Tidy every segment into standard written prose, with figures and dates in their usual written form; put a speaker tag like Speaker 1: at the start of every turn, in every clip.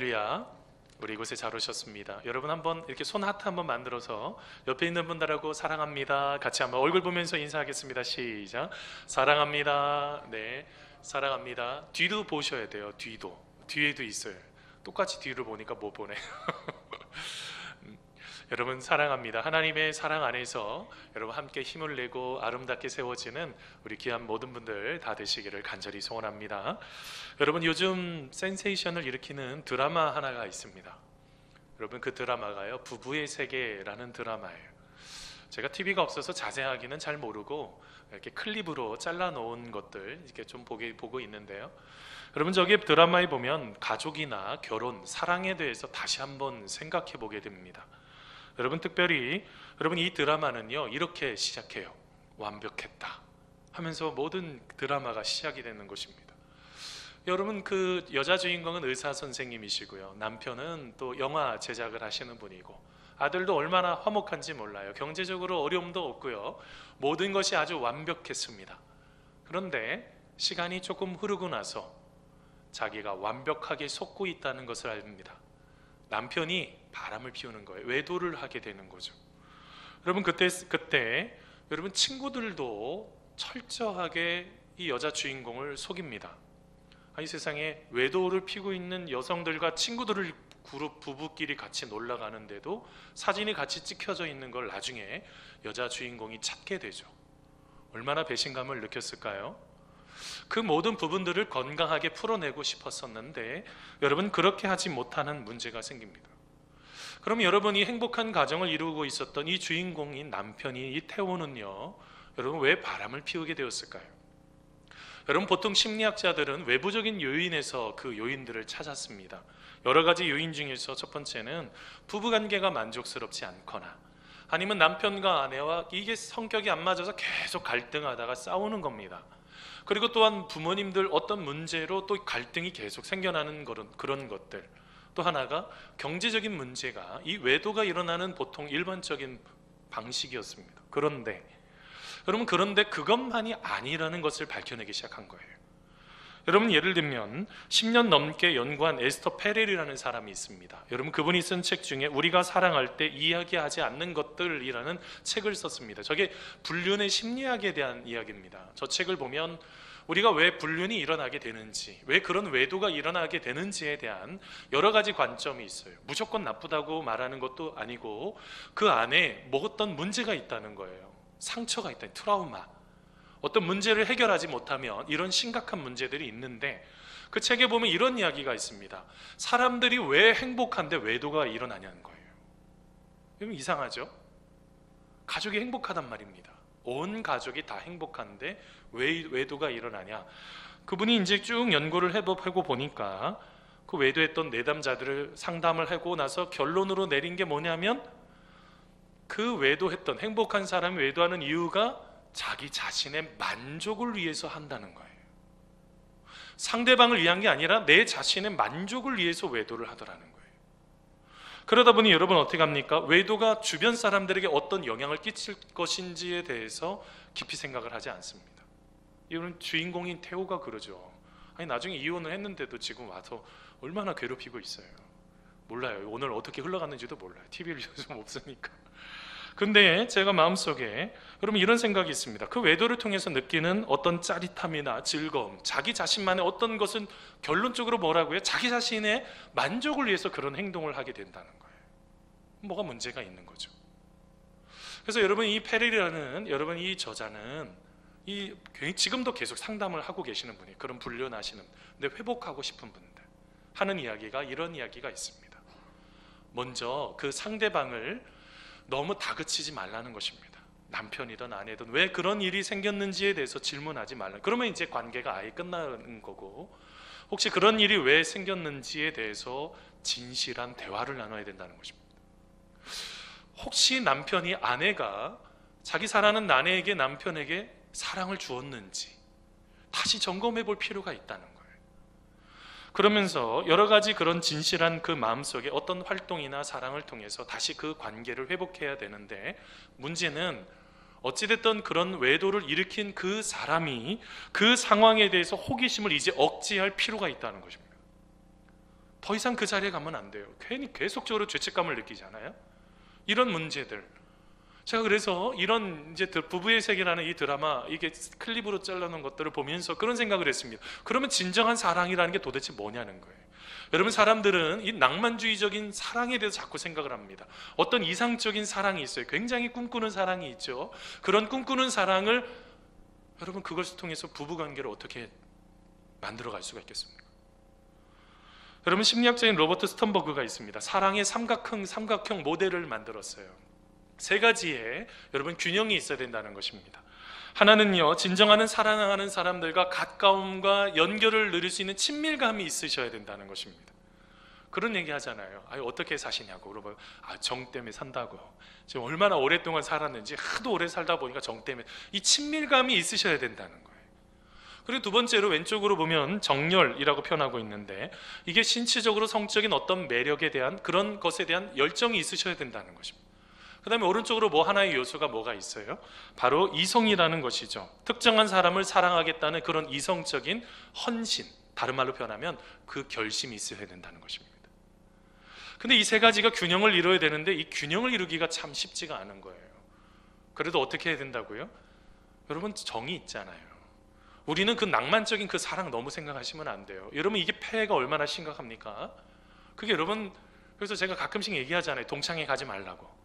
Speaker 1: 할렐루야. 우리 이곳에 잘 오셨습니다. 여러분 한번 이렇게 손 하트 한번 만들어서 옆에 있는 분들하고 사랑합니다 같이 한번 얼굴 보면서 인사하겠습니다. 시작. 사랑합니다. 네, 사랑합니다. 뒤도 보셔야 돼요. 뒤에도 있어요. 똑같이 뒤를 보니까 못 보네. 여러분 사랑합니다. 하나님의 사랑 안에서 여러분 함께 힘을 내고 아름답게 세워지는 우리 귀한 모든 분들 다 되시기를 간절히 소원합니다. 여러분 요즘 센세이션을 일으키는 드라마 하나가 있습니다. 여러분 그 드라마가요, 부부의 세계라는 드라마예요. 제가 TV가 없어서 자세하게는 잘 모르고 이렇게 클립으로 잘라 놓은 것들 이렇게 좀 보고 있는데요. 여러분 저기 드라마에 보면 가족이나 결혼, 사랑에 대해서 다시 한번 생각해 보게 됩니다. 여러분 특별히 여러분 이 드라마는요 이렇게 시작해요. 완벽했다 하면서 모든 드라마가 시작이 되는 것입니다. 여러분 그 여자 주인공은 의사 선생님이시고요, 남편은 또 영화 제작을 하시는 분이고, 아들도 얼마나 화목한지 몰라요. 경제적으로 어려움도 없고요, 모든 것이 아주 완벽했습니다. 그런데 시간이 조금 흐르고 나서 자기가 완벽하게 속고 있다는 것을 압니다. 남편이 바람을 피우는 거예요. 외도를 하게 되는 거죠. 여러분 그때 여러분 친구들도 철저하게 이 여자 주인공을 속입니다. 이 세상에 외도를 피우고 있는 여성들과 친구들을 그룹 부부끼리 같이 놀러 가는데도 사진이 같이 찍혀져 있는 걸 나중에 여자 주인공이 찾게 되죠. 얼마나 배신감을 느꼈을까요? 그 모든 부분들을 건강하게 풀어내고 싶었었는데 여러분 그렇게 하지 못하는 문제가 생깁니다. 그럼 여러분이 행복한 가정을 이루고 있었던 이 주인공인 남편이 이 태호는요, 여러분 왜 바람을 피우게 되었을까요? 여러분 보통 심리학자들은 외부적인 요인에서 그 요인들을 찾았습니다. 여러 가지 요인 중에서 첫 번째는 부부관계가 만족스럽지 않거나, 아니면 남편과 아내와 이게 성격이 안 맞아서 계속 갈등하다가 싸우는 겁니다. 그리고 또한 부모님들 어떤 문제로 또 갈등이 계속 생겨나는 그런 것들. 또 하나가 경제적인 문제가, 이 외도가 일어나는 보통 일반적인 방식이었습니다. 그런데 그것만이 아니라는 것을 밝혀내기 시작한 거예요. 여러분 예를 들면 10년 넘게 연구한 에스터 페렐이라는 사람이 있습니다. 여러분 그분이 쓴 책 중에 우리가 사랑할 때 이야기하지 않는 것들이라는 책을 썼습니다. 저게 불륜의 심리학에 대한 이야기입니다. 저 책을 보면 우리가 왜 불륜이 일어나게 되는지, 왜 그런 외도가 일어나게 되는지에 대한 여러 가지 관점이 있어요. 무조건 나쁘다고 말하는 것도 아니고 그 안에 뭐 어떤 문제가 있다는 거예요. 상처가 있다, 트라우마, 어떤 문제를 해결하지 못하면 이런 심각한 문제들이 있는데, 그 책에 보면 이런 이야기가 있습니다. 사람들이 왜 행복한데 외도가 일어나냐는 거예요. 여러분 이상하죠? 가족이 행복하단 말입니다. 온 가족이 다 행복한데 왜 외도가 일어나냐? 그분이 이제 쭉 연구를 해보고 보니까 그 외도했던 내담자들을 상담을 하고 나서 결론으로 내린 게 뭐냐면, 그 외도했던 행복한 사람이 외도하는 이유가 자기 자신의 만족을 위해서 한다는 거예요. 상대방을 위한 게 아니라 내 자신의 만족을 위해서 외도를 하더라는 거예요. 그러다 보니 여러분 어떻게 합니까? 외도가 주변 사람들에게 어떤 영향을 끼칠 것인지에 대해서 깊이 생각을 하지 않습니다. 이런 주인공인 태호가 그러죠. 아니 나중에 이혼을 했는데도 지금 와서 얼마나 괴롭히고 있어요. 몰라요. 오늘 어떻게 흘러갔는지도 몰라요. TV를 요즘 없으니까. 근데 제가 마음속에 여러분 이런 생각이 있습니다. 그 외도를 통해서 느끼는 어떤 짜릿함이나 즐거움, 자기 자신만의 어떤 것은 결론적으로 뭐라고요? 자기 자신의 만족을 위해서 그런 행동을 하게 된다는 거예요. 뭐가 문제가 있는 거죠. 그래서 여러분 이 페렐이라는 여러분 이 저자는 지금도 계속 상담을 하고 계시는 분이, 그런 불륜하시는 근데 회복하고 싶은 분들 하는 이야기가 이런 이야기가 있습니다. 먼저 그 상대방을 너무 다그치지 말라는 것입니다. 남편이든 아내든 왜 그런 일이 생겼는지에 대해서 질문하지 말라. 그러면 이제 관계가 아예 끝나는 거고, 혹시 그런 일이 왜 생겼는지에 대해서 진실한 대화를 나눠야 된다는 것입니다. 혹시 아내가 자기 사랑하는 아내에게, 남편에게 사랑을 주었는지 다시 점검해 볼 필요가 있다는 거예요. 그러면서 여러 가지 그런 진실한 그 마음속에 어떤 활동이나 사랑을 통해서 다시 그 관계를 회복해야 되는데, 문제는 어찌됐든 그런 외도를 일으킨 그 사람이 그 상황에 대해서 호기심을 이제 억제할 필요가 있다는 것입니다. 더 이상 그 자리에 가면 안 돼요. 괜히 계속적으로 죄책감을 느끼잖아요. 이런 문제들. 제가 그래서 이런 이제 부부의 세계라는 이 드라마, 이게 클립으로 잘라놓은 것들을 보면서 그런 생각을 했습니다. 그러면 진정한 사랑이라는 게 도대체 뭐냐는 거예요. 여러분, 사람들은 이 낭만주의적인 사랑에 대해서 자꾸 생각을 합니다. 어떤 이상적인 사랑이 있어요. 굉장히 꿈꾸는 사랑이 있죠. 그런 꿈꾸는 사랑을 여러분, 그것을 통해서 부부관계를 어떻게 만들어갈 수가 있겠습니까? 여러분, 심리학자인 로버트 스턴버그가 있습니다. 사랑의 삼각형 모델을 만들었어요. 세 가지의 여러분 균형이 있어야 된다는 것입니다. 하나는요, 진정하는 사랑하는 사람들과 가까움과 연결을 누릴 수 있는 친밀감이 있으셔야 된다는 것입니다. 그런 얘기 하잖아요. 어떻게 사시냐고 그러면 정 때문에 산다고. 지금 얼마나 오랫동안 살았는지 하도 오래 살다 보니까 정 때문에. 이 친밀감이 있으셔야 된다는 거예요. 그리고 두 번째로 왼쪽으로 보면 정열이라고 표현하고 있는데, 이게 신체적으로 성적인 어떤 매력에 대한 그런 것에 대한 열정이 있으셔야 된다는 것입니다. 그 다음에 오른쪽으로 뭐 하나의 요소가 뭐가 있어요? 바로 이성이라는 것이죠. 특정한 사람을 사랑하겠다는 그런 이성적인 헌신, 다른 말로 표현하면 그 결심이 있어야 된다는 것입니다. 근데 이 세 가지가 균형을 이루어야 되는데 이 균형을 이루기가 참 쉽지가 않은 거예요. 그래도 어떻게 해야 된다고요? 여러분, 정이 있잖아요. 우리는 그 낭만적인 그 사랑 너무 생각하시면 안 돼요. 여러분, 이게 폐해가 얼마나 심각합니까? 그게 여러분, 그래서 제가 가끔씩 얘기하잖아요. 동창회 가지 말라고.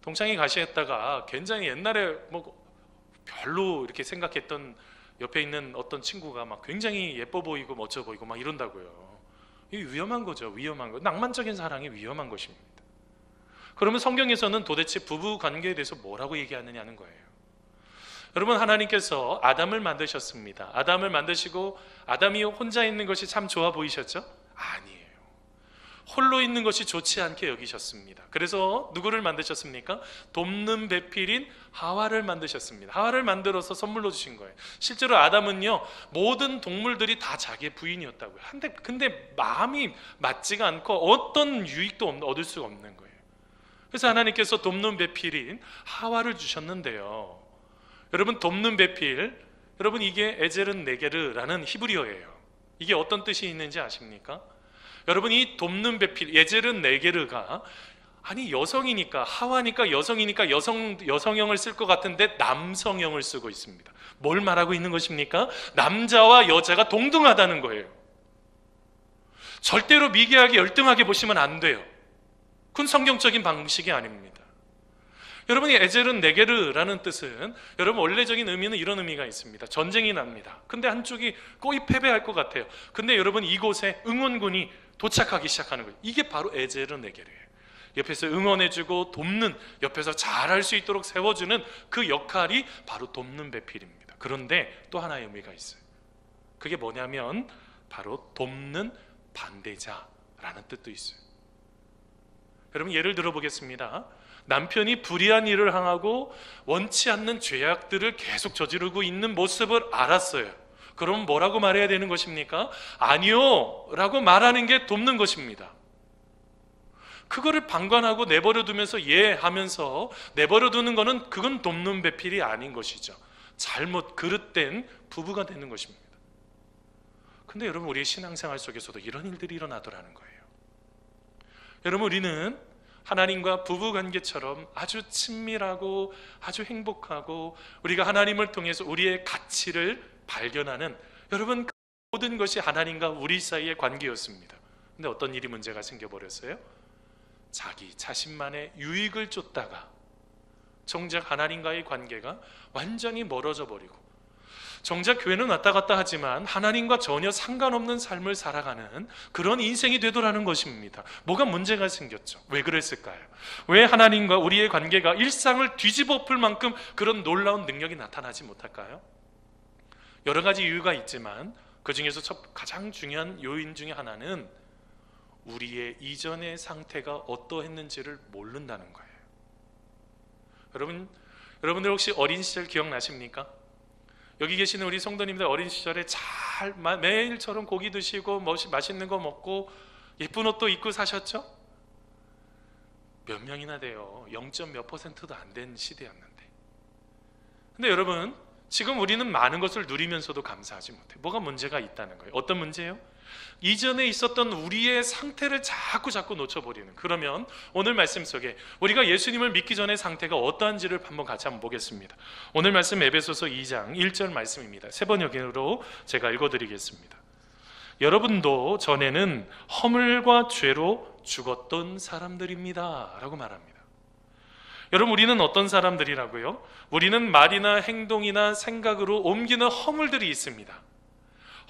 Speaker 1: 동창회 가시겠다가 굉장히 옛날에 뭐 별로 이렇게 생각했던 옆에 있는 어떤 친구가 막 굉장히 예뻐 보이고 멋져 보이고 막 이런다고요. 이게 위험한 거죠. 위험한 거. 낭만적인 사랑이 위험한 것입니다. 그러면 성경에서는 도대체 부부 관계에 대해서 뭐라고 얘기하느냐는 거예요. 여러분, 하나님께서 아담을 만드셨습니다. 아담을 만드시고 아담이 혼자 있는 것이 참 좋아 보이셨죠? 아니에요. 홀로 있는 것이 좋지 않게 여기셨습니다. 그래서 누구를 만드셨습니까? 돕는 배필인 하와를 만드셨습니다. 하와를 만들어서 선물로 주신 거예요. 실제로 아담은요, 모든 동물들이 다 자기의 부인이었다고요. 근데 마음이 맞지가 않고 어떤 유익도 얻을 수가 없는 거예요. 그래서 하나님께서 돕는 배필인 하와를 주셨는데요, 여러분, 돕는 배필, 여러분, 이게 에젤은 네게르라는 히브리어예요. 이게 어떤 뜻이 있는지 아십니까? 여러분, 이 돕는 배필, 에젤은 네게르가, 아니 여성이니까, 하와니까 여성이니까 여성형을 쓸 것 같은데 남성형을 쓰고 있습니다. 뭘 말하고 있는 것입니까? 남자와 여자가 동등하다는 거예요. 절대로 미개하게 열등하게 보시면 안 돼요. 그건 성경적인 방식이 아닙니다. 여러분이 에젤은 네게르라는 뜻은, 여러분, 원래적인 의미는 이런 의미가 있습니다. 전쟁이 납니다. 근데 한쪽이 거의 패배할 것 같아요. 근데 여러분, 이곳에 응원군이 도착하기 시작하는 거예요. 이게 바로 에젤은 네게르예요. 옆에서 응원해주고 돕는, 옆에서 잘할 수 있도록 세워주는 그 역할이 바로 돕는 배필입니다. 그런데 또 하나의 의미가 있어요. 그게 뭐냐면 바로 돕는 반대자라는 뜻도 있어요. 여러분, 예를 들어보겠습니다. 남편이 불의한 일을 행하고 원치 않는 죄악들을 계속 저지르고 있는 모습을 알았어요. 그럼 뭐라고 말해야 되는 것입니까? 아니요 라고 말하는 게 돕는 것입니다. 그거를 방관하고 내버려두면서 예 하면서 내버려두는 거는, 그건 돕는 배필이 아닌 것이죠. 잘못 그릇된 부부가 되는 것입니다. 근데 여러분, 우리의 신앙생활 속에서도 이런 일들이 일어나더라는 거예요. 여러분, 우리는 하나님과 부부관계처럼 아주 친밀하고 아주 행복하고 우리가 하나님을 통해서 우리의 가치를 발견하는, 여러분, 그 모든 것이 하나님과 우리 사이의 관계였습니다. 근데 어떤 일이 문제가 생겨버렸어요? 자기 자신만의 유익을 쫓다가 정작 하나님과의 관계가 완전히 멀어져 버리고, 정작 교회는 왔다 갔다 하지만 하나님과 전혀 상관없는 삶을 살아가는 그런 인생이 되더라는 것입니다. 뭐가 문제가 생겼죠? 왜 그랬을까요? 왜 하나님과 우리의 관계가 일상을 뒤집어 엎을 만큼 그런 놀라운 능력이 나타나지 못할까요? 여러 가지 이유가 있지만 그 중에서 가장 중요한 요인 중에 하나는 우리의 이전의 상태가 어떠했는지를 모른다는 거예요. 여러분들 혹시 어린 시절 기억나십니까? 여기 계시는 우리 성도님들 어린 시절에 잘 매일처럼 고기 드시고 맛있는 거 먹고 예쁜 옷도 입고 사셨죠? 몇 명이나 돼요? 0. 몇 %도 안 된 시대였는데. 근데 여러분, 지금 우리는 많은 것을 누리면서도 감사하지 못해. 뭐가 문제가 있다는 거예요. 어떤 문제예요? 이전에 있었던 우리의 상태를 자꾸 놓쳐버리는, 그러면 오늘 말씀 속에 우리가 예수님을 믿기 전의 상태가 어떠한지를 같이 한번 보겠습니다. 오늘 말씀 에베소서 2장 1절 말씀입니다. 세 번역으로 제가 읽어드리겠습니다. 여러분도 전에는 허물과 죄로 죽었던 사람들입니다 라고 말합니다. 여러분, 우리는 어떤 사람들이라고요? 우리는 말이나 행동이나 생각으로 옮기는 허물들이 있습니다.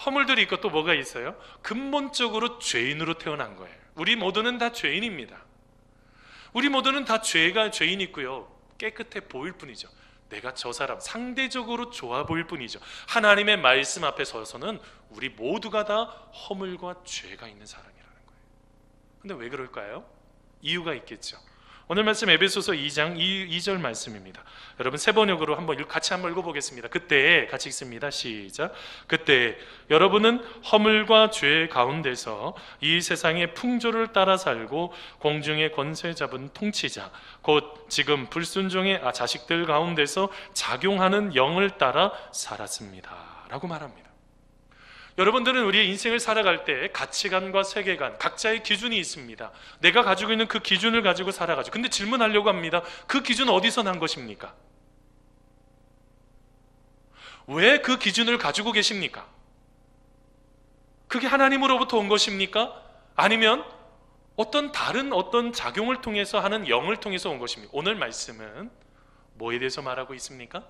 Speaker 1: 허물들이 있고 또 뭐가 있어요? 근본적으로 죄인으로 태어난 거예요. 우리 모두는 다 죄인입니다. 우리 모두는 다 죄인 있고요, 깨끗해 보일 뿐이죠. 내가 저 사람 상대적으로 좋아 보일 뿐이죠. 하나님의 말씀 앞에 서서는 우리 모두가 다 허물과 죄가 있는 사람이라는 거예요. 근데 왜 그럴까요? 이유가 있겠죠. 오늘 말씀 에베소서 2장 2절 말씀입니다. 여러분, 세 번역으로 같이 한번 읽어보겠습니다. 그때 같이 읽습니다. 시작. 그때 여러분은 허물과 죄 가운데서 이 세상의 풍조를 따라 살고 공중의 권세 잡은 통치자, 곧 지금 불순종의 자식들 가운데서 작용하는 영을 따라 살았습니다 라고 말합니다. 여러분들은 우리의 인생을 살아갈 때 가치관과 세계관, 각자의 기준이 있습니다. 내가 가지고 있는 그 기준을 가지고 살아가죠. 근데 질문하려고 합니다. 그 기준은 어디서 난 것입니까? 왜 그 기준을 가지고 계십니까? 그게 하나님으로부터 온 것입니까? 아니면 다른 작용을 통해서 하는 영을 통해서 온 것입니까? 오늘 말씀은 뭐에 대해서 말하고 있습니까?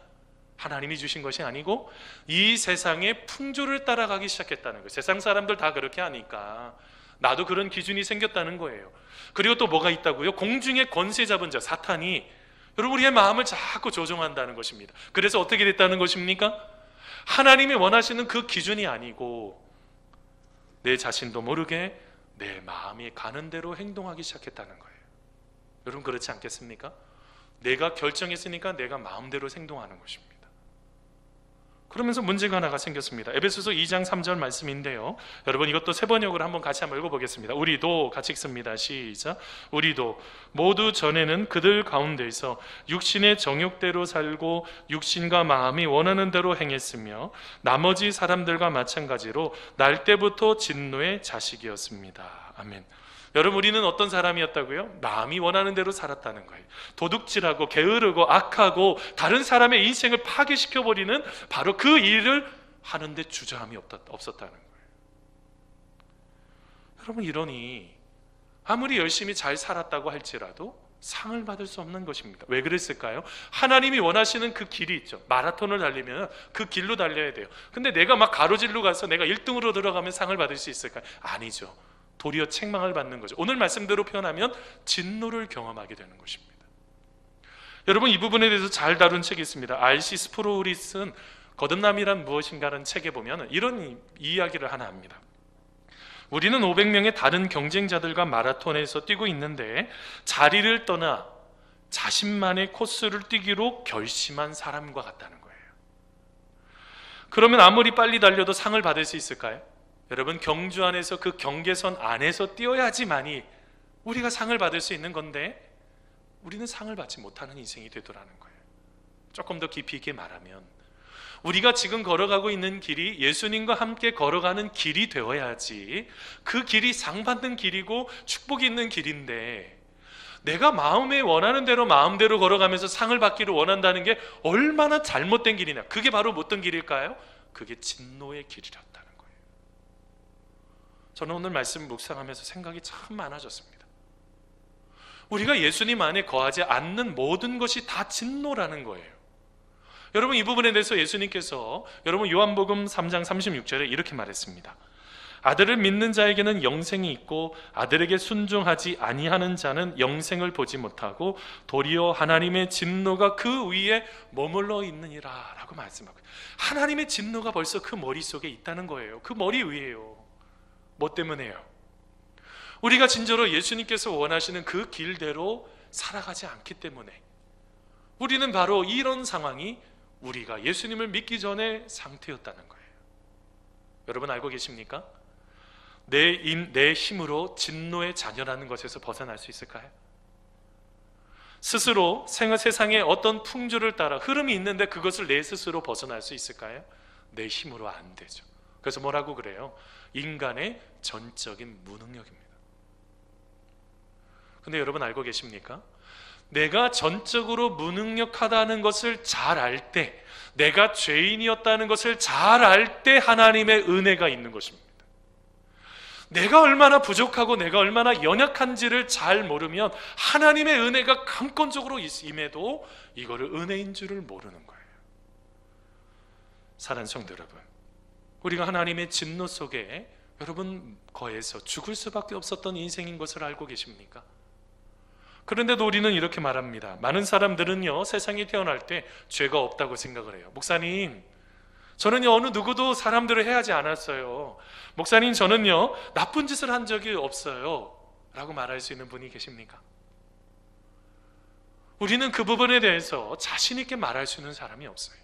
Speaker 1: 하나님이 주신 것이 아니고 이 세상의 풍조를 따라가기 시작했다는 거예요. 세상 사람들 다 그렇게 하니까 나도 그런 기준이 생겼다는 거예요. 그리고 또 뭐가 있다고요? 공중의 권세 잡은 자, 사탄이 여러분 우리의 마음을 자꾸 조종한다는 것입니다. 그래서 어떻게 됐다는 것입니까? 하나님이 원하시는 그 기준이 아니고 내 자신도 모르게 내 마음이 가는 대로 행동하기 시작했다는 거예요. 여러분, 그렇지 않겠습니까? 내가 결정했으니까 내가 마음대로 행동하는 것입니다. 그러면서 문제가 하나가 생겼습니다. 에베소서 2장 3절 말씀인데요, 여러분 이것도 세 번역으로 같이 한번 읽어보겠습니다. 우리도 같이 읽습니다. 시작. 우리도 모두 전에는 그들 가운데서 육신의 정욕대로 살고 육신과 마음이 원하는 대로 행했으며 나머지 사람들과 마찬가지로 날 때부터 진노의 자식이었습니다. 아멘. 여러분, 우리는 어떤 사람이었다고요? 마음이 원하는 대로 살았다는 거예요. 도둑질하고 게으르고 악하고 다른 사람의 인생을 파괴시켜버리는 바로 그 일을 하는데 주저함이 없었다는 거예요. 여러분, 이러니 아무리 열심히 잘 살았다고 할지라도 상을 받을 수 없는 것입니다. 왜 그랬을까요? 하나님이 원하시는 그 길이 있죠. 마라톤을 달리면 그 길로 달려야 돼요. 근데 내가 막 가로질러 가서 내가 1등으로 들어가면 상을 받을 수 있을까요? 아니죠. 도리어 책망을 받는 거죠. 오늘 말씀대로 표현하면 진노를 경험하게 되는 것입니다. 여러분, 이 부분에 대해서 잘 다룬 책이 있습니다. R.C. 스프로울이 쓴 거듭남이란 무엇인가라는 책에 보면 이런 이야기를 하나 합니다. 우리는 500명의 다른 경쟁자들과 마라톤에서 뛰고 있는데 자리를 떠나 자신만의 코스를 뛰기로 결심한 사람과 같다는 거예요. 그러면 아무리 빨리 달려도 상을 받을 수 있을까요? 여러분, 경주 안에서 그 경계선 안에서 뛰어야지만이 우리가 상을 받을 수 있는 건데 우리는 상을 받지 못하는 인생이 되더라는 거예요. 조금 더 깊이 있게 말하면 우리가 지금 걸어가고 있는 길이 예수님과 함께 걸어가는 길이 되어야지 그 길이 상 받는 길이고 축복이 있는 길인데 내가 마음에 원하는 대로 마음대로 걸어가면서 상을 받기를 원한다는 게 얼마나 잘못된 길이냐. 그게 바로 어떤 길일까요? 그게 진노의 길이었다는 거예요. 저는 오늘 말씀 묵상하면서 생각이 참 많아졌습니다. 우리가 예수님 안에 거하지 않는 모든 것이 다 진노라는 거예요. 여러분, 이 부분에 대해서 예수님께서 여러분 요한복음 3장 36절에 이렇게 말했습니다. 아들을 믿는 자에게는 영생이 있고 아들에게 순종하지 아니하는 자는 영생을 보지 못하고 도리어 하나님의 진노가 그 위에 머물러 있느니라 라고 말씀하고, 하나님의 진노가 벌써 그 머릿속에 있다는 거예요. 그 머리 위에요. 뭐 때문에요? 우리가 진짜로 예수님께서 원하시는 그 길대로 살아가지 않기 때문에 우리는 바로 이런 상황이 우리가 예수님을 믿기 전의 상태였다는 거예요. 여러분, 알고 계십니까? 내 힘으로 진노의 자녀라는 것에서 벗어날 수 있을까요? 스스로 세상의 어떤 풍조를 따라 흐름이 있는데 그것을 내 스스로 벗어날 수 있을까요? 내 힘으로 안 되죠. 그래서 뭐라고 그래요? 인간의 전적인 무능력입니다. 근데 여러분 알고 계십니까? 내가 전적으로 무능력하다는 것을 잘 알 때, 내가 죄인이었다는 것을 잘 알 때 하나님의 은혜가 있는 것입니다. 내가 얼마나 부족하고 내가 얼마나 연약한지를 잘 모르면 하나님의 은혜가 강권적으로 임해도 이거를 은혜인 줄을 모르는 거예요. 사랑하는 성도 여러분, 우리가 하나님의 진노 속에 여러분 거해서 죽을 수밖에 없었던 인생인 것을 알고 계십니까? 그런데도 우리는 이렇게 말합니다. 많은 사람들은요, 세상에 태어날 때 죄가 없다고 생각을 해요. 목사님, 저는요 어느 누구도 사람들을 해하지 않았어요. 목사님, 저는요 나쁜 짓을 한 적이 없어요 라고 말할 수 있는 분이 계십니까? 우리는 그 부분에 대해서 자신 있게 말할 수 있는 사람이 없어요.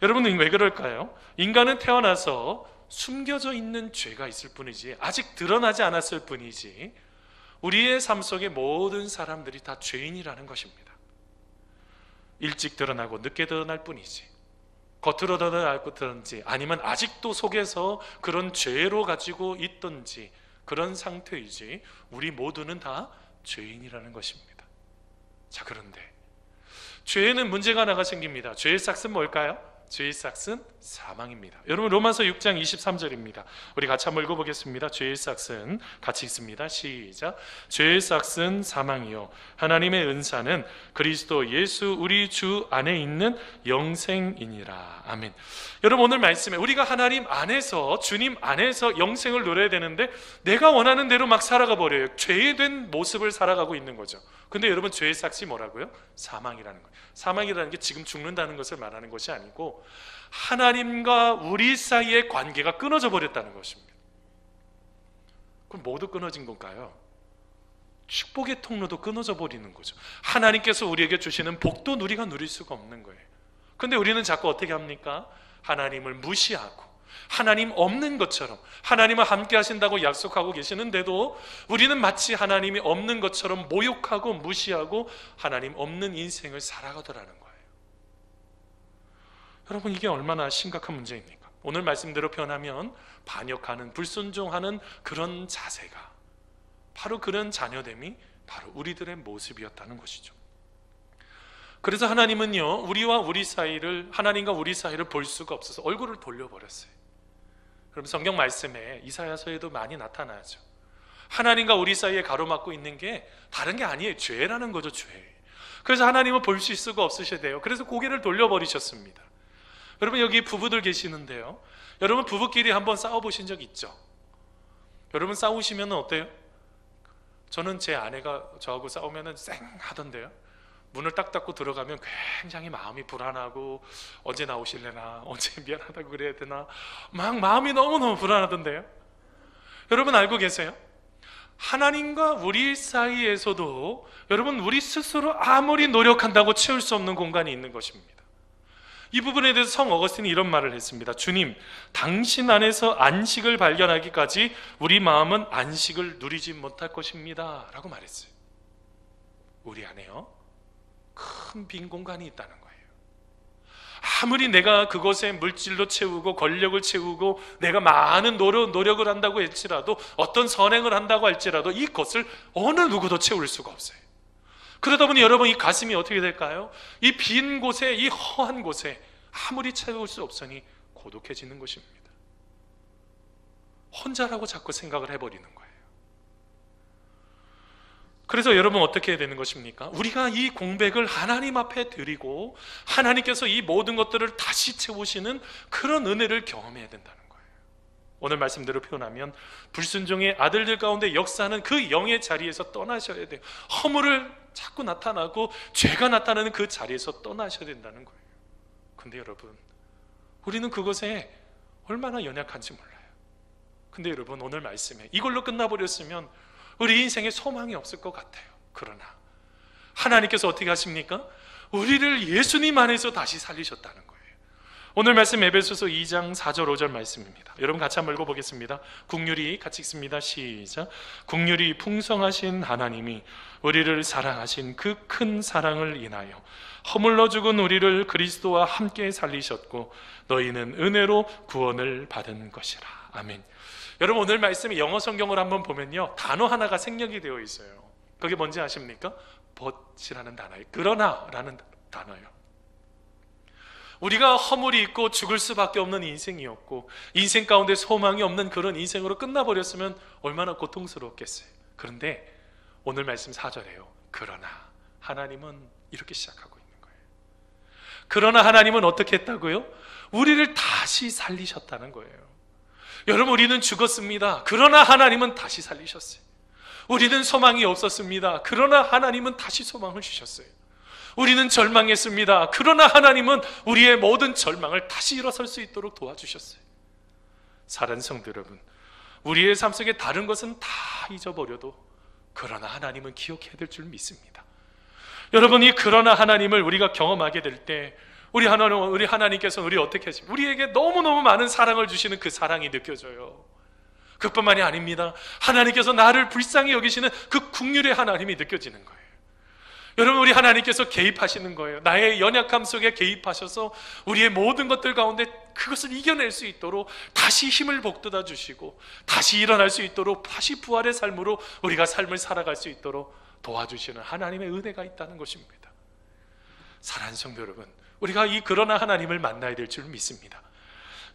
Speaker 1: 여러분은 왜 그럴까요? 인간은 태어나서 숨겨져 있는 죄가 있을 뿐이지, 아직 드러나지 않았을 뿐이지, 우리의 삶 속에 모든 사람들이 다 죄인이라는 것입니다. 일찍 드러나고 늦게 드러날 뿐이지, 겉으로 드러나든지 아니면 아직도 속에서 그런 죄로 가지고 있든지 그런 상태이지, 우리 모두는 다 죄인이라는 것입니다. 자, 그런데 죄에는 문제가 하나가 생깁니다. 죄의 싹은 뭘까요? 죄의 싹은 사망입니다. 여러분, 로마서 6장 23절입니다. 우리 같이 한번 읽어보겠습니다. 죄의 싹은 같이 읽습니다. 시작. 죄의 싹은 사망이요 하나님의 은사는 그리스도 예수 우리 주 안에 있는 영생이니라. 아멘. 여러분, 오늘 말씀에 우리가 하나님 안에서, 주님 안에서 영생을 누려야 되는데 내가 원하는 대로 막 살아가 버려요. 죄된 모습을 살아가고 있는 거죠. 근데 여러분, 죄의 싹이 뭐라고요? 사망이라는 거예요. 사망이라는 게 지금 죽는다는 것을 말하는 것이 아니고 하나님과 우리 사이의 관계가 끊어져 버렸다는 것입니다. 그럼 모두 끊어진 건가요? 축복의 통로도 끊어져 버리는 거죠. 하나님께서 우리에게 주시는 복도 우리가 누릴 수가 없는 거예요. 근데 우리는 자꾸 어떻게 합니까? 하나님을 무시하고 하나님 없는 것처럼, 하나님은 함께 하신다고 약속하고 계시는데도 우리는 마치 하나님이 없는 것처럼 모욕하고 무시하고 하나님 없는 인생을 살아가더라는 거예요. 여러분, 이게 얼마나 심각한 문제입니까? 오늘 말씀대로 표현하면 반역하는, 불순종하는 그런 자세가 바로 그런 자녀됨이 바로 우리들의 모습이었다는 것이죠. 그래서 하나님은요, 우리와 우리 사이를, 하나님과 우리 사이를 볼 수가 없어서 얼굴을 돌려버렸어요. 그럼 성경 말씀에 이사야서에도 많이 나타나죠. 하나님과 우리 사이에 가로막고 있는 게 다른 게 아니에요. 죄라는 거죠, 죄. 그래서 하나님은 볼 수가 없으셔야 돼요. 그래서 고개를 돌려버리셨습니다. 여러분, 여기 부부들 계시는데요, 여러분 부부끼리 한번 싸워보신 적 있죠? 여러분 싸우시면 어때요? 저는 제 아내가 저하고 싸우면 쌩 하던데요, 문을 딱 닫고 들어가면 굉장히 마음이 불안하고 언제 나오실래나, 언제 미안하다고 그래야 되나, 막 마음이 너무너무 불안하던데요. 여러분 알고 계세요? 하나님과 우리 사이에서도 여러분 우리 스스로 아무리 노력한다고 채울 수 없는 공간이 있는 것입니다. 이 부분에 대해서 성 어거스틴이 이런 말을 했습니다. 주님, 당신 안에서 안식을 발견하기까지 우리 마음은 안식을 누리지 못할 것입니다 라고 말했어요. 우리 안에요, 큰 빈 공간이 있다는 거예요. 아무리 내가 그것에 물질로 채우고 권력을 채우고 내가 많은 노력을 한다고 할지라도, 어떤 선행을 한다고 할지라도 이것을 어느 누구도 채울 수가 없어요. 그러다 보니 여러분, 이 가슴이 어떻게 될까요? 이 빈 곳에, 이 허한 곳에 아무리 채울 수 없으니 고독해지는 것입니다. 혼자라고 자꾸 생각을 해버리는 거예요. 그래서 여러분 어떻게 해야 되는 것입니까? 우리가 이 공백을 하나님 앞에 드리고 하나님께서 이 모든 것들을 다시 채우시는 그런 은혜를 경험해야 된다는 거예요. 오늘 말씀대로 표현하면 불순종의 아들들 가운데 역사하는 그 영의 자리에서 떠나셔야 돼요. 허물을 자꾸 나타나고 죄가 나타나는 그 자리에서 떠나셔야 된다는 거예요. 근데 여러분, 우리는 그것에 얼마나 연약한지 몰라요. 근데 여러분, 오늘 말씀에 이걸로 끝나버렸으면 우리 인생에 소망이 없을 것 같아요. 그러나 하나님께서 어떻게 하십니까? 우리를 예수님 안에서 다시 살리셨다는 거예요. 오늘 말씀 에베소서 2장 4절 5절 말씀입니다. 여러분 같이 한번 읽어보겠습니다. 국률이 같이 읽습니다. 시작. 국률이 풍성하신 하나님이 우리를 사랑하신 그 큰 사랑을 인하여 허물러 죽은 우리를 그리스도와 함께 살리셨고 너희는 은혜로 구원을 받은 것이라. 아멘. 여러분 오늘 말씀이 영어 성경으로 한번 보면요, 단어 하나가 생략이 되어 있어요. 그게 뭔지 아십니까? but이라는 단어예요. 그러나라는 단어예요. 우리가 허물이 있고 죽을 수밖에 없는 인생이었고 인생 가운데 소망이 없는 그런 인생으로 끝나버렸으면 얼마나 고통스러웠겠어요. 그런데 오늘 말씀 4절에요. 그러나 하나님은 이렇게 시작하고 있는 거예요. 그러나 하나님은 어떻게 했다고요? 우리를 다시 살리셨다는 거예요. 여러분 우리는 죽었습니다. 그러나 하나님은 다시 살리셨어요. 우리는 소망이 없었습니다. 그러나 하나님은 다시 소망을 주셨어요. 우리는 절망했습니다. 그러나 하나님은 우리의 모든 절망을 다시 일어설 수 있도록 도와주셨어요. 사랑하는 성도 여러분, 우리의 삶 속에 다른 것은 다 잊어버려도 그러나 하나님은 기억해야 될 줄 믿습니다. 여러분이 그러나 하나님을 우리가 경험하게 될 때 우리 하나님께서는 우리 어떻게 하십니까? 우리에게 너무너무 많은 사랑을 주시는 그 사랑이 느껴져요. 그뿐만이 아닙니다. 하나님께서 나를 불쌍히 여기시는 그 긍휼의 하나님이 느껴지는 거예요. 여러분 우리 하나님께서 개입하시는 거예요. 나의 연약함 속에 개입하셔서 우리의 모든 것들 가운데 그것을 이겨낼 수 있도록 다시 힘을 북돋아 주시고 다시 일어날 수 있도록 다시 부활의 삶으로 우리가 삶을 살아갈 수 있도록 도와주시는 하나님의 은혜가 있다는 것입니다. 사랑하는 성도 여러분, 우리가 이 그러나 하나님을 만나야 될 줄 믿습니다.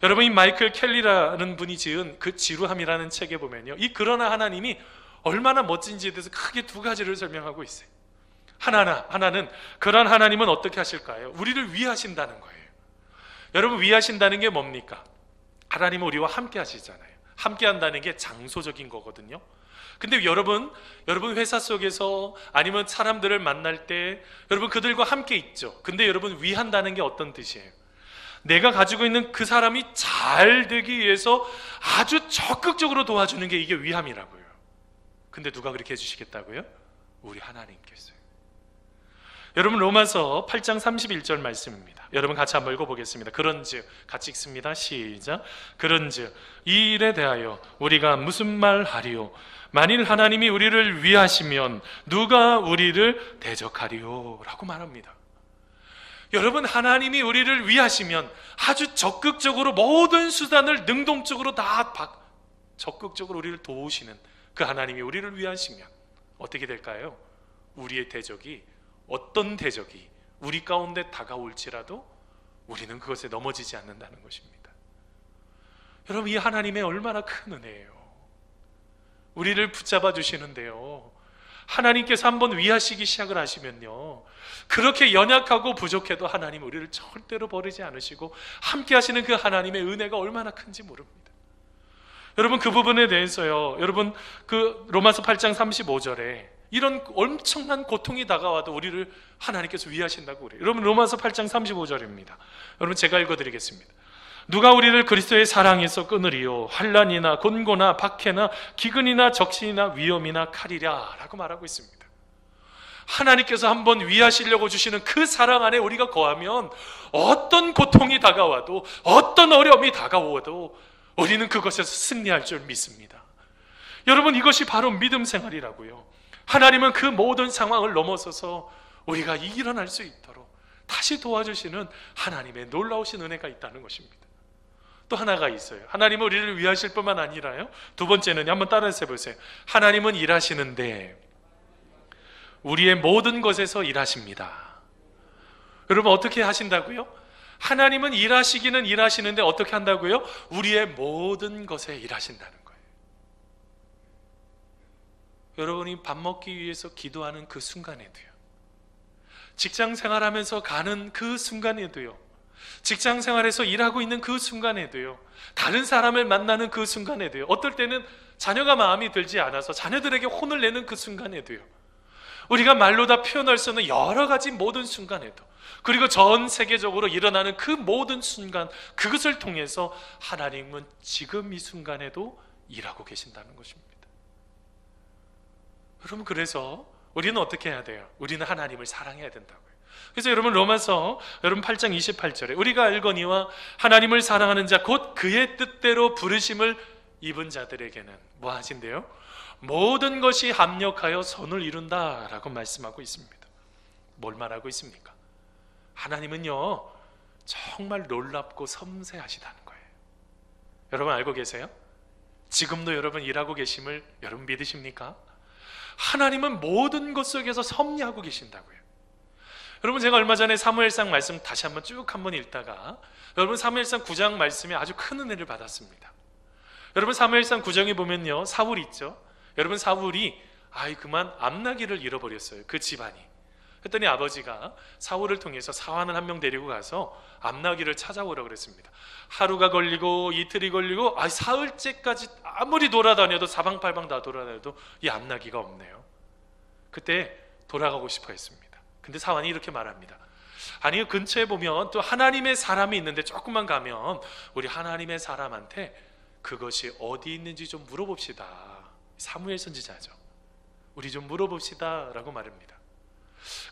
Speaker 1: 여러분 이 마이클 켈리라는 분이 지은 그 지루함이라는 책에 보면요, 이 그러나 하나님이 얼마나 멋진지에 대해서 크게 두 가지를 설명하고 있어요. 하나는 그런 하나님은 어떻게 하실까요? 우리를 위하신다는 거예요. 여러분 위하신다는 게 뭡니까? 하나님은 우리와 함께 하시잖아요. 함께 한다는 게 장소적인 거거든요. 근데 여러분 회사 속에서 아니면 사람들을 만날 때 여러분 그들과 함께 있죠. 근데 여러분 위한다는 게 어떤 뜻이에요? 내가 가지고 있는 그 사람이 잘 되기 위해서 아주 적극적으로 도와주는 게 이게 위함이라고요. 근데 누가 그렇게 해주시겠다고요? 우리 하나님께서요. 여러분 로마서 8장 31절 말씀입니다. 여러분 같이 한번 읽어보겠습니다. 그런즉 같이 읽습니다. 시작. 그런즉 이 일에 대하여 우리가 무슨 말 하리요? 만일 하나님이 우리를 위하시면 누가 우리를 대적하리요? 라고 말합니다. 여러분 하나님이 우리를 위하시면 아주 적극적으로 모든 수단을 능동적으로 다 적극적으로 우리를 도우시는 그 하나님이 우리를 위하시면 어떻게 될까요? 우리의 대적이 어떤 대적이 우리 가운데 다가올지라도 우리는 그것에 넘어지지 않는다는 것입니다. 여러분 이 하나님의 얼마나 큰 은혜예요. 우리를 붙잡아 주시는데요, 하나님께서 한번 위하시기 시작을 하시면요, 그렇게 연약하고 부족해도 하나님 우리를 절대로 버리지 않으시고 함께 하시는 그 하나님의 은혜가 얼마나 큰지 모릅니다. 여러분 그 부분에 대해서요, 여러분 그 로마서 8장 35절에 이런 엄청난 고통이 다가와도 우리를 하나님께서 위하신다고 그래요. 여러분 로마서 8장 35절입니다. 여러분 제가 읽어드리겠습니다. 누가 우리를 그리스도의 사랑에서 끊으리요? 환난이나 곤고나 박해나 기근이나 적신이나 위험이나 칼이랴 라고 말하고 있습니다. 하나님께서 한번 위하시려고 주시는 그 사랑 안에 우리가 거하면 어떤 고통이 다가와도 어떤 어려움이 다가와도 우리는 그것에서 승리할 줄 믿습니다. 여러분 이것이 바로 믿음 생활이라고요. 하나님은 그 모든 상황을 넘어서서 우리가 일어날 수 있도록 다시 도와주시는 하나님의 놀라우신 은혜가 있다는 것입니다. 또 하나가 있어요. 하나님은 우리를 위하실 뿐만 아니라요, 두 번째는 한번 따라서 해보세요. 하나님은 일하시는데 우리의 모든 것에서 일하십니다. 여러분 어떻게 하신다고요? 하나님은 일하시기는 일하시는데 어떻게 한다고요? 우리의 모든 것에 일하신다는 거예요. 여러분이 밥 먹기 위해서 기도하는 그 순간에도요, 직장 생활하면서 가는 그 순간에도요, 직장 생활에서 일하고 있는 그 순간에도요, 다른 사람을 만나는 그 순간에도요, 어떨 때는 자녀가 마음이 들지 않아서 자녀들에게 혼을 내는 그 순간에도요, 우리가 말로 다 표현할 수 없는 여러 가지 모든 순간에도, 그리고 전 세계적으로 일어나는 그 모든 순간, 그것을 통해서 하나님은 지금 이 순간에도 일하고 계신다는 것입니다. 여러분 그래서 우리는 어떻게 해야 돼요? 우리는 하나님을 사랑해야 된다고요. 그래서 여러분 로마서 여러분 8장 28절에 우리가 알거니와 하나님을 사랑하는 자 곧 그의 뜻대로 부르심을 입은 자들에게는 뭐 하신대요? 모든 것이 합력하여 선을 이룬다라고 말씀하고 있습니다. 뭘 말하고 있습니까? 하나님은요 정말 놀랍고 섬세하시다는 거예요. 여러분 알고 계세요? 지금도 여러분 일하고 계심을 여러분 믿으십니까? 하나님은 모든 것 속에서 섭리하고 계신다고요. 여러분, 제가 얼마 전에 사무엘상 말씀 다시 한번 읽다가 여러분, 사무엘상 9장 말씀에 아주 큰 은혜를 받았습니다. 여러분, 사무엘상 9장에 보면요, 사울이 있죠. 여러분, 사울이 그만 암나기를 잃어버렸어요. 그 집안이. 했더니 아버지가 사울을 통해서 사환을 한 명 데리고 가서 암나기를 찾아오라고 그랬습니다. 하루가 걸리고 이틀이 걸리고 사흘째까지 아무리 돌아다녀도 사방팔방 다 돌아다녀도 이 암나기가 없네요. 그때 돌아가고 싶어 했습니다. 근데 사환이 이렇게 말합니다. 아니, 근처에 보면 또 하나님의 사람이 있는데 조금만 가면 우리 하나님의 사람한테 그것이 어디 있는지 좀 물어봅시다. 사무엘 선지자죠. 우리 좀 물어봅시다 라고 말합니다.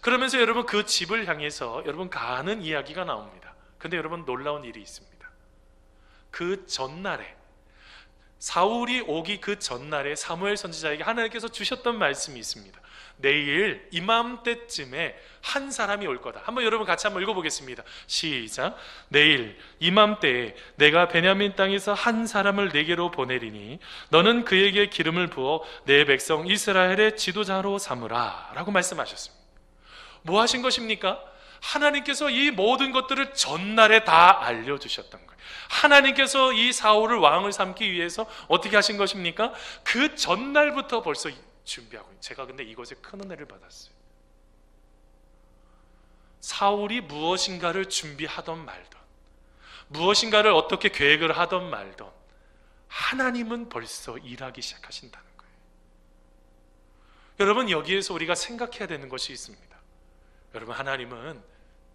Speaker 1: 그러면서 여러분, 그 집을 향해서 여러분 가는 이야기가 나옵니다. 근데 여러분, 놀라운 일이 있습니다. 그 전날에, 사울이 오기 그 전날에 사무엘 선지자에게 하나님께서 주셨던 말씀이 있습니다. 내일 이맘때쯤에 한 사람이 올 거다. 한번 여러분 같이 한번 읽어보겠습니다. 시작. 내일 이맘때에 내가 베냐민 땅에서 한 사람을 내게로 보내리니 너는 그에게 기름을 부어 내 백성 이스라엘의 지도자로 삼으라 라고 말씀하셨습니다. 뭐 하신 것입니까? 하나님께서 이 모든 것들을 전날에 다 알려주셨던 거예요. 하나님께서 이 사울을 왕을 삼기 위해서 어떻게 하신 것입니까? 그 전날부터 벌써 준비하고 있어요. 제가 근데 이것에 큰 은혜를 받았어요. 사울이 무엇인가를 준비하던 말던, 무엇인가를 어떻게 계획을 하던 말던, 하나님은 벌써 일하기 시작하신다는 거예요. 여러분, 여기에서 우리가 생각해야 되는 것이 있습니다. 여러분, 하나님은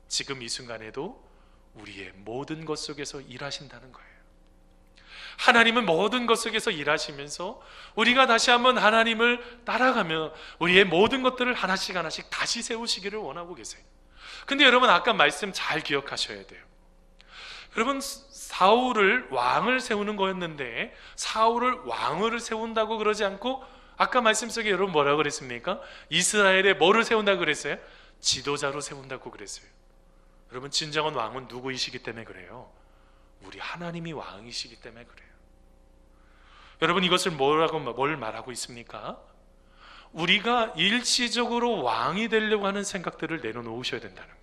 Speaker 1: 지금 이 순간에도 우리의 모든 것 속에서 일하신다는 거예요. 하나님은 모든 것 속에서 일하시면서 우리가 다시 한번 하나님을 따라가며 우리의 모든 것들을 하나씩 하나씩 다시 세우시기를 원하고 계세요. 근데 여러분, 아까 말씀 잘 기억하셔야 돼요. 여러분, 사울을 왕을 세우는 거였는데 사울을 왕으로 세운다고 그러지 않고 아까 말씀 속에 여러분 뭐라고 그랬습니까? 이스라엘에 뭐를 세운다고 그랬어요? 지도자로 세운다고 그랬어요. 여러분, 진정한 왕은 누구이시기 때문에 그래요? 우리 하나님이 왕이시기 때문에 그래요. 여러분, 이것을 뭘 말하고 있습니까? 우리가 일시적으로 왕이 되려고 하는 생각들을 내려놓으셔야 된다는 거예요.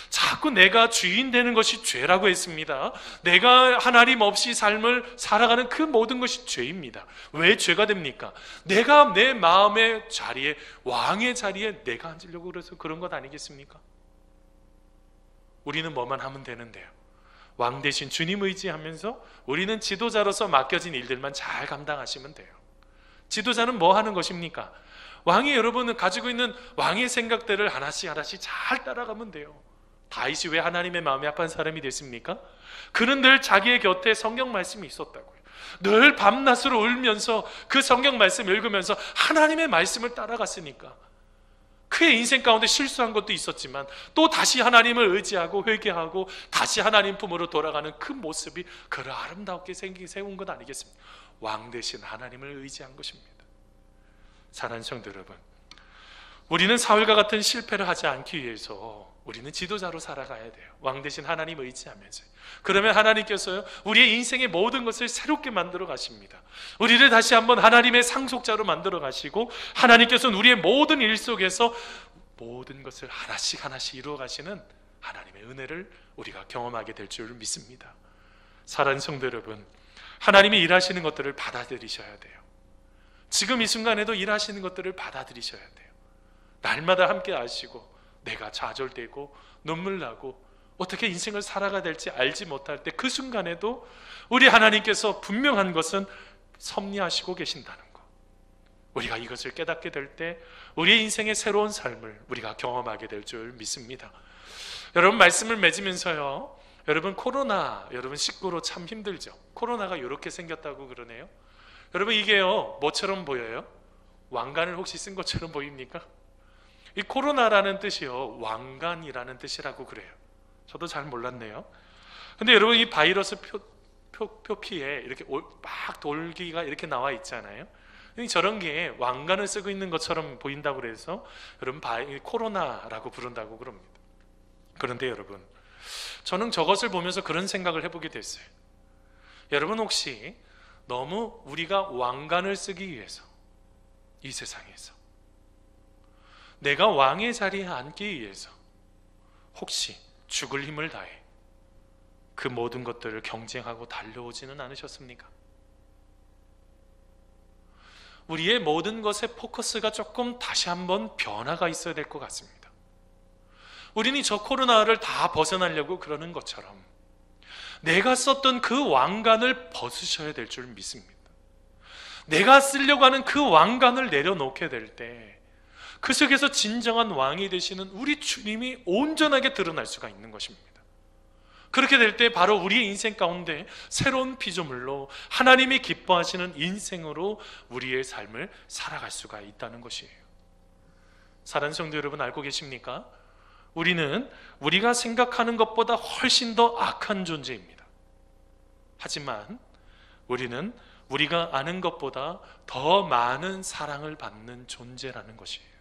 Speaker 1: 자꾸 내가 주인 되는 것이 죄라고 했습니다. 내가 하나님 없이 삶을 살아가는 그 모든 것이 죄입니다. 왜 죄가 됩니까? 내가 내 마음의 자리에, 왕의 자리에 내가 앉으려고 그래서 그런 것 아니겠습니까? 우리는 뭐만 하면 되는데요. 왕 대신 주님 의지하면서 우리는 지도자로서 맡겨진 일들만 잘 감당하시면 돼요. 지도자는 뭐 하는 것입니까? 왕이 여러분은 가지고 있는 왕의 생각들을 하나씩 하나씩 잘 따라가면 돼요. 다윗이 왜 하나님의 마음이 아픈 사람이 됐습니까? 그는 늘 자기의 곁에 성경 말씀이 있었다고요. 늘 밤낮으로 울면서 그 성경 말씀 읽으면서 하나님의 말씀을 따라갔으니까 그의 인생 가운데 실수한 것도 있었지만 또 다시 하나님을 의지하고 회개하고 다시 하나님 품으로 돌아가는 그 모습이 그를 아름답게 세운 것 아니겠습니까? 왕 대신 하나님을 의지한 것입니다. 사랑하는 성도 여러분, 우리는 사울과 같은 실패를 하지 않기 위해서 우리는 지도자로 살아가야 돼요. 왕 대신 하나님 의지하면서. 그러면 하나님께서요, 우리의 인생의 모든 것을 새롭게 만들어 가십니다. 우리를 다시 한번 하나님의 상속자로 만들어 가시고 하나님께서는 우리의 모든 일 속에서 모든 것을 하나씩 하나씩 이루어 가시는 하나님의 은혜를 우리가 경험하게 될 줄 믿습니다. 사랑하는 성도 여러분, 하나님이 일하시는 것들을 받아들이셔야 돼요. 지금 이 순간에도 일하시는 것들을 받아들이셔야 돼요. 날마다 함께 하시고 내가 좌절되고 눈물 나고 어떻게 인생을 살아가야 될지 알지 못할 때 그 순간에도 우리 하나님께서 분명한 것은 섭리하시고 계신다는 것, 우리가 이것을 깨닫게 될 때 우리의 인생의 새로운 삶을 우리가 경험하게 될 줄 믿습니다. 여러분, 말씀을 맺으면서요, 여러분, 코로나 여러분 19로 참 힘들죠. 코로나가 이렇게 생겼다고 그러네요. 여러분, 이게요 뭐처럼 보여요? 왕관을 혹시 쓴 것처럼 보입니까? 이 코로나라는 뜻이요, 왕관이라는 뜻이라고 그래요. 저도 잘 몰랐네요. 근데 여러분, 이 바이러스 표피에 이렇게 막 돌기가 이렇게 나와 있잖아요. 저런 게 왕관을 쓰고 있는 것처럼 보인다고 그래서 여러분 코로나라고 부른다고 그럽니다. 그런데 여러분, 저는 저것을 보면서 그런 생각을 해보게 됐어요. 여러분, 혹시 너무 우리가 왕관을 쓰기 위해서 이 세상에서 내가 왕의 자리에 앉기 위해서 혹시 죽을 힘을 다해 그 모든 것들을 경쟁하고 달려오지는 않으셨습니까? 우리의 모든 것의 포커스가 조금 다시 한번 변화가 있어야 될 것 같습니다. 우리는 저 코로나를 다 벗어나려고 그러는 것처럼 내가 썼던 그 왕관을 벗으셔야 될 줄 믿습니다. 내가 쓰려고 하는 그 왕관을 내려놓게 될 때 그 속에서 진정한 왕이 되시는 우리 주님이 온전하게 드러날 수가 있는 것입니다. 그렇게 될 때 바로 우리의 인생 가운데 새로운 피조물로 하나님이 기뻐하시는 인생으로 우리의 삶을 살아갈 수가 있다는 것이에요. 사랑하는 성도 여러분, 알고 계십니까? 우리는 우리가 생각하는 것보다 훨씬 더 악한 존재입니다. 하지만 우리는 우리가 아는 것보다 더 많은 사랑을 받는 존재라는 것이에요.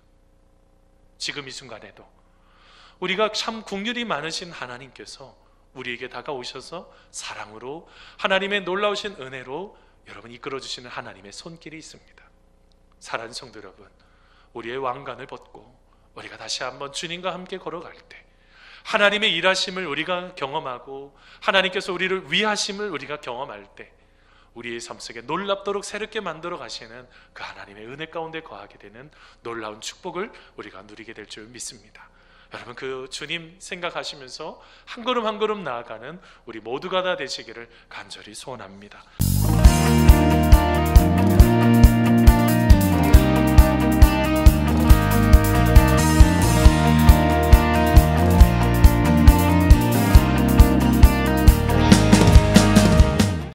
Speaker 1: 지금 이 순간에도 우리가 참 긍휼이 많으신 하나님께서 우리에게 다가오셔서 사랑으로 하나님의 놀라우신 은혜로 여러분 이끌어주시는 하나님의 손길이 있습니다. 사랑하는 성도 여러분, 우리의 왕관을 벗고 우리가 다시 한번 주님과 함께 걸어갈 때 하나님의 일하심을 우리가 경험하고 하나님께서 우리를 위하심을 우리가 경험할 때 우리의 삶 속에 놀랍도록 새롭게 만들어 가시는 그 하나님의 은혜 가운데 거하게 되는 놀라운 축복을 우리가 누리게 될 줄 믿습니다. 여러분, 그 주님 생각하시면서 한 걸음 한 걸음 나아가는 우리 모두가 다 되시기를 간절히 소원합니다.